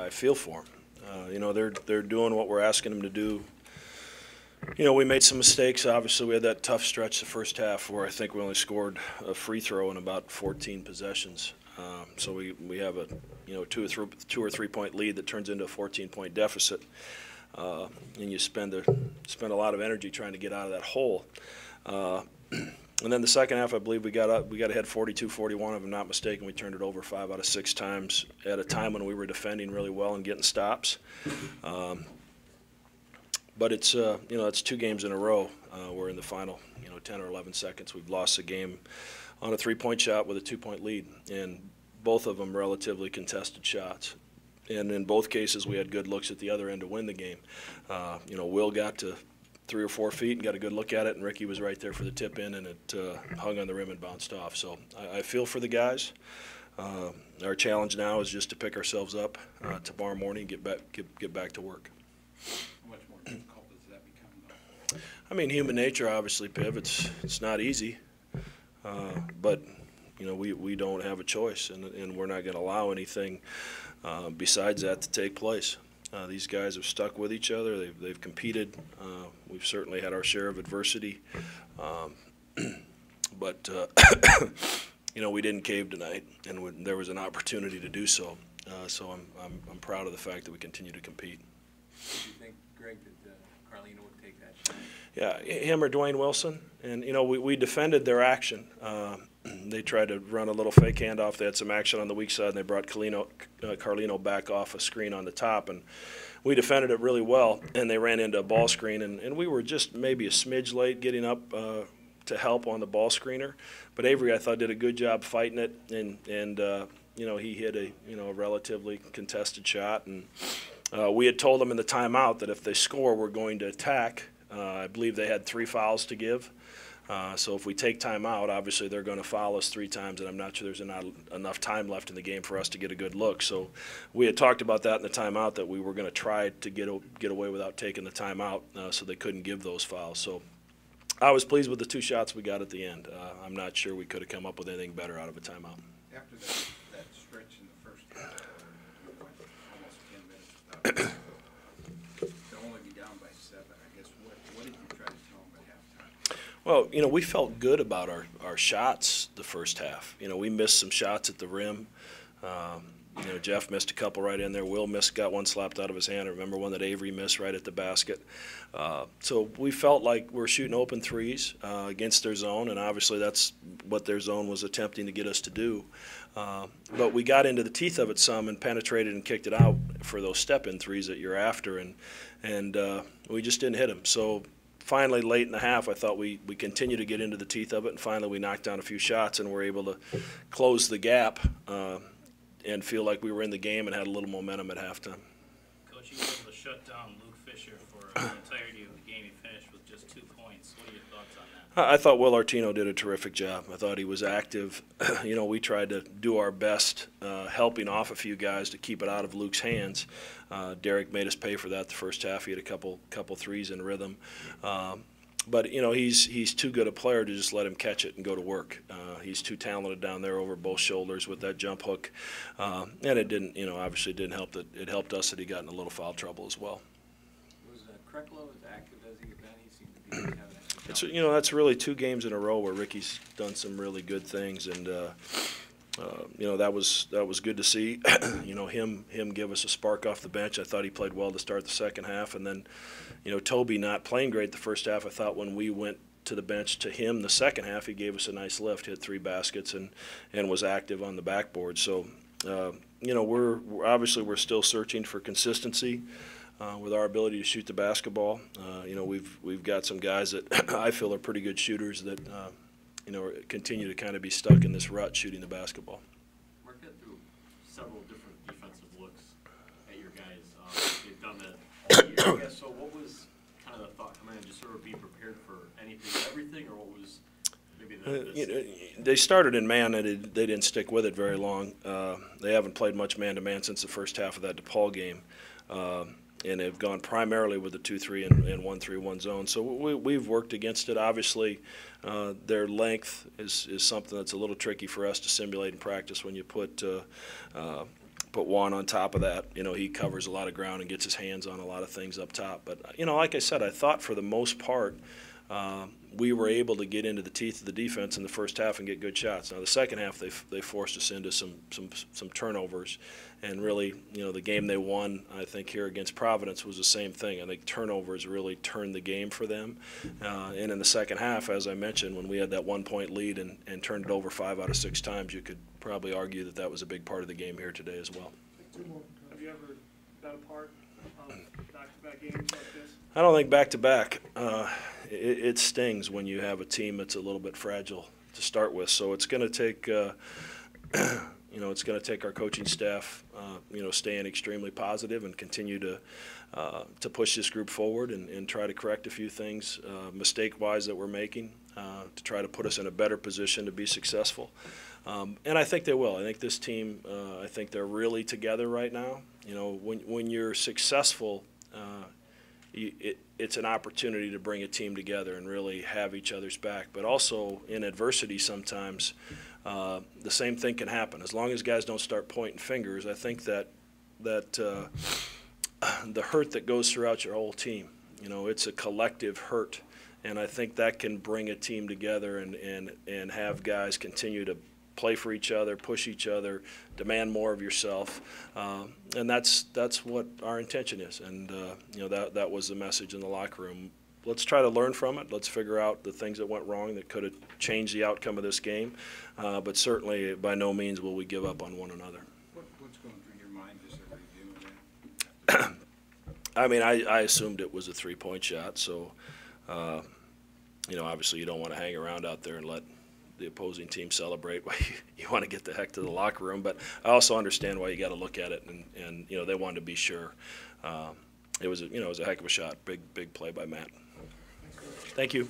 I feel for them. You know, they're doing what we're asking them to do. You know, we made some mistakes. Obviously, we had that tough stretch the first half where I think we only scored a free throw in about 14 possessions. So we have a two or 3 point lead that turns into a 14-point deficit, and you spend a lot of energy trying to get out of that hole. And then the second half, I believe we got ahead 42-41, if I'm not mistaken. We turned it over 5 out of 6 times at a time when we were defending really well and getting stops. But it's it's 2 games in a row. We're in the final 10 or 11 seconds. We've lost a game on a 3-point shot with a 2-point lead, and both of them relatively contested shots. And in both cases, we had good looks at the other end to win the game. Will got to 3 or 4 feet and got a good look at it, and Ricky was right there for the tip in, and it hung on the rim and bounced off. So I feel for the guys. Our challenge now is just to pick ourselves up tomorrow morning and get back to work. How much more difficult does that become, though? I mean, human nature, obviously, Piv. It's not easy, but we don't have a choice, and we're not going to allow anything besides that to take place. These guys have stuck with each other. They've competed. We've certainly had our share of adversity, but we didn't cave tonight, and there was an opportunity to do so. So I'm proud of the fact that we continue to compete. Do you think, Greg, that Carlino would take that shot? Yeah, him or Dwayne Wilson, and we defended their action. They tried to run a little fake handoff. They had some action on the weak side, and they brought Carlino back off a screen on the top, and we defended it really well. And they ran into a ball screen, and we were just maybe a smidge late getting up to help on the ball screener. But Avery, I thought, did a good job fighting it, and he hit a relatively contested shot, and we had told them in the timeout that if they score, we're going to attack. I believe they had 3 fouls to give. So if we take time out, obviously they're going to foul us 3 times, and I'm not sure there's not enough time left in the game for us to get a good look. So we had talked about that in the timeout, that we were going to try to get away without taking the timeout, so they couldn't give those fouls. So I was pleased with the 2 shots we got at the end. I'm not sure we could have come up with anything better out of a timeout. After that stretch in the first half, almost 10 minutes without to only be down by 7, I guess, what did you try to tell them at halftime? Well, we felt good about our shots the first half. We missed some shots at the rim. Jeff missed a couple right in there. Will got one slapped out of his hand. I remember one that Avery missed right at the basket. So we felt like we were shooting open threes against their zone, and obviously that's what their zone was attempting to get us to do. But we got into the teeth of it some and penetrated and kicked it out for those step-in threes that you're after, and we just didn't hit them. So finally, late in the half, I thought we continued to get into the teeth of it, and finally we knocked down a few shots and were able to close the gap and feel like we were in the game and had a little momentum at halftime. Coach, you were able to shut down Luke Fisher for the entirety of the game. He finished with just 2 points. What are your thoughts on that? I thought Will Artino did a terrific job. I thought he was active. We tried to do our best helping off a few guys to keep it out of Luke's hands. Derek made us pay for that the first half. He had a couple threes in rhythm. But he's too good a player to just let him catch it and go to work. He's too talented down there over both shoulders with that jump hook, and it didn't, obviously didn't help that it helped us that he got in a little foul trouble as well. Was Kreklow as active as he had been? He seemed to be having It's that's really 2 games in a row where Ricky's done some really good things, and that was good to see. Him give us a spark off the bench. I thought he played well to start the second half, and then Toby not playing great the first half. I thought when we went to the bench to him the second half, he gave us a nice lift, hit 3 baskets, and was active on the backboard. So we're still searching for consistency with our ability to shoot the basketball. We've got some guys that I feel are pretty good shooters that continue to kind of be stuck in this rut shooting the basketball. Marquette threw several different defensive looks at your guys. They've done that all year, I guess. So what was kind of the thought coming in, just sort of be prepared for anything, everything, or what was maybe they started in man, and they didn't stick with it very long. They haven't played much man-to-man since the first half of that DePaul game. And have gone primarily with the 2-3 and 1-3-1 zone. So we've worked against it. Obviously, their length is something that's a little tricky for us to simulate in practice when you put put Juan on top of that. You know, he covers a lot of ground and gets his hands on a lot of things up top. But, you know, like I said, I thought for the most part we were able to get into the teeth of the defense in the first half and get good shots. Now, the second half, they forced us into some turnovers. And really, you know, the game they won, I think, here against Providence was the same thing. I think turnovers really turned the game for them. And in the second half, as I mentioned, when we had that 1-point lead and turned it over 5 out of 6 times, you could probably argue that that was a big part of the game here today as well. Have you ever been a part of back-to-back games like this? I don't think back-to-back. It stings when you have a team that's a little bit fragile to start with. So it's going to take, you know, it's going to take our coaching staff, you know, staying extremely positive and continue to push this group forward and try to correct a few things mistake-wise that we're making to try to put us in a better position to be successful. And I think they will. I think this team, I think they're really together right now. You know, when you're successful, it's an opportunity to bring a team together and really have each other's back. But also in adversity sometimes, the same thing can happen. As long as guys don't start pointing fingers, I think that the hurt that goes throughout your whole team, you know, it's a collective hurt. And I think that can bring a team together and have guys continue to play for each other, push each other, demand more of yourself, and that's what our intention is. And you know, that was the message in the locker room. Let's try to learn from it. Let's figure out the things that went wrong that could have changed the outcome of this game. But certainly, by no means will we give up on one another. What's going through your mind as they're reviewing that? I mean, I assumed it was a 3-point shot, so you know, obviously you don't want to hang around out there and let the opposing team celebrate. You want to get the heck to the locker room, but I also understand why you got to look at it, and you know, they wanted to be sure. It was a heck of a shot. Big play by Matt. Thank you.